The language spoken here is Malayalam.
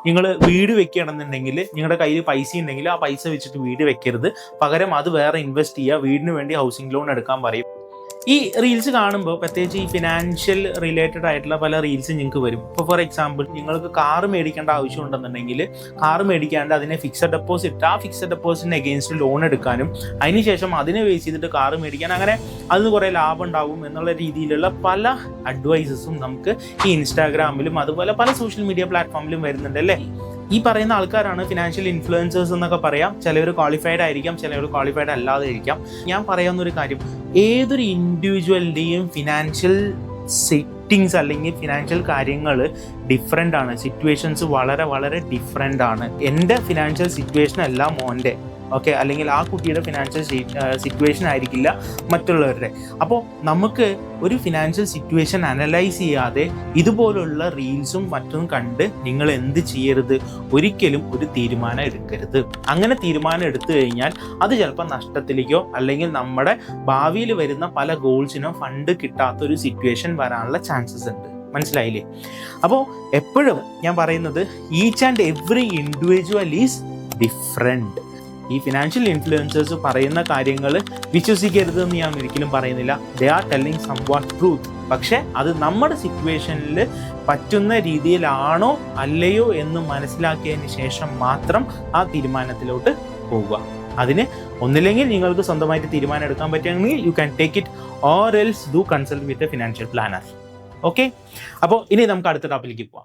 നിങ്ങൾ വീട് വെക്കുകയാണെന്നുണ്ടെങ്കിൽ നിങ്ങളുടെ കയ്യിൽ പൈസ ഉണ്ടെങ്കിൽ ആ പൈസ വെച്ചിട്ട് വീട് വെക്കരുത്, പകരം അത് വേറെ ഇൻവെസ്റ്റ് ചെയ്യുക, വീടിന് വേണ്ടി ഹൗസിംഗ് ലോൺ എടുക്കാൻ പറയും. ഈ റീൽസ് കാണുമ്പോൾ പ്രത്യേകിച്ച് ഈ ഫിനാൻഷ്യൽ റിലേറ്റഡ് ആയിട്ടുള്ള പല റീൽസ് നിങ്ങൾക്ക് വരും. ഇപ്പോൾ ഫോർ എക്സാമ്പിൾ നിങ്ങൾക്ക് കാറ് മേടിക്കേണ്ട ആവശ്യം ഉണ്ടെന്നുണ്ടെങ്കിൽ കാറ് മേടിക്കാണ്ട് അതിനെ ഫിക്സഡ് ഡെപ്പോസിറ്റ്, ആ ഫിക്സഡ് ഡെപ്പോസിറ്റിന് എഗെയിൻസ്റ്റ് ലോൺ എടുക്കാനും അതിനുശേഷം അതിനെ ബേസ് ചെയ്തിട്ട് കാറ് മേടിക്കാൻ, അങ്ങനെ അതിന് കുറേ ലാഭം ഉണ്ടാവും എന്നുള്ള രീതിയിലുള്ള പല അഡ്വൈസസും നമുക്ക് ഈ ഇൻസ്റ്റാഗ്രാമിലും അതുപോലെ പല സോഷ്യൽ മീഡിയ പ്ലാറ്റ്ഫോമിലും വരുന്നുണ്ട് അല്ലേ. ഈ പറയുന്ന ആൾക്കാരാണ് ഫിനാൻഷ്യൽ ഇൻഫ്ലുവൻസേഴ്സ് എന്നൊക്കെ പറയാം. ചിലവർ ക്വാളിഫൈഡ് ആയിരിക്കാം, ചിലവർ ക്വാളിഫൈഡ് അല്ലാതെ ഇരിക്കാം. ഞാൻ പറയാവുന്നൊരു കാര്യം, ഏതൊരു ഇൻഡിവിജ്വലിൻ്റെയും ഫിനാൻഷ്യൽ സെറ്റിങ്സ് അല്ലെങ്കിൽ ഫിനാൻഷ്യൽ കാര്യങ്ങൾ ഡിഫറെൻ്റ് ആണ്. സിറ്റുവേഷൻസ് വളരെ വളരെ ഡിഫറെൻ്റ് ആണ്. എൻ്റെ ഫിനാൻഷ്യൽ സിറ്റുവേഷൻ അല്ല മോൻ്റെ, ഓക്കെ, അല്ലെങ്കിൽ ആ കുട്ടിയുടെ ഫിനാൻഷ്യൽ സിറ്റുവേഷൻ ആയിരിക്കില്ല മറ്റുള്ളവരുടെ. അപ്പോൾ നമുക്ക് ഒരു ഫിനാൻഷ്യൽ സിറ്റുവേഷൻ അനലൈസ് ചെയ്യാതെ ഇതുപോലുള്ള റീൽസും മറ്റും കണ്ട് നിങ്ങൾ എന്ത് ചെയ്യരുത്, ഒരിക്കലും ഒരു തീരുമാനം എടുക്കരുത്. അങ്ങനെ തീരുമാനം എടുത്തു കഴിഞ്ഞാൽ അത് ചിലപ്പോൾ നഷ്ടത്തിലേക്കോ അല്ലെങ്കിൽ നമ്മുടെ ഭാവിയിൽ വരുന്ന പല ഗോൾസിനോ ഫണ്ട് കിട്ടാത്തൊരു സിറ്റുവേഷൻ വരാനുള്ള ചാൻസസ് ഉണ്ട്. മനസ്സിലായില്ലേ? അപ്പോൾ എപ്പോഴും ഞാൻ പറയുന്നത് each and every individual is different. ഈ ഫിനാൻഷ്യൽ ഇൻഫ്ലുവൻസേഴ്സ് പറയുന്ന കാര്യങ്ങൾ വിശ്വസിക്കരുതെന്ന് ഞാൻ ഒരിക്കലും പറയുന്നില്ല. They are telling somewhat truth. പക്ഷേ അത് നമ്മുടെ സിറ്റുവേഷനിൽ പറ്റുന്ന രീതിയിലാണോ അല്ലയോ എന്ന് മനസ്സിലാക്കിയതിന് ശേഷം മാത്രം ആ തീരുമാനത്തിലോട്ട് പോവുക. അതിന് ഒന്നില്ലെങ്കിൽ നിങ്ങൾക്ക് സ്വന്തമായിട്ട് തീരുമാനം എടുക്കാൻ പറ്റുകയാണെങ്കിൽ you can take it, or else do consult with a financial planner. Okay, അപ്പോൾ ഇനി നമുക്ക് അടുത്ത ടോപ്പിലേക്ക് പോവാം.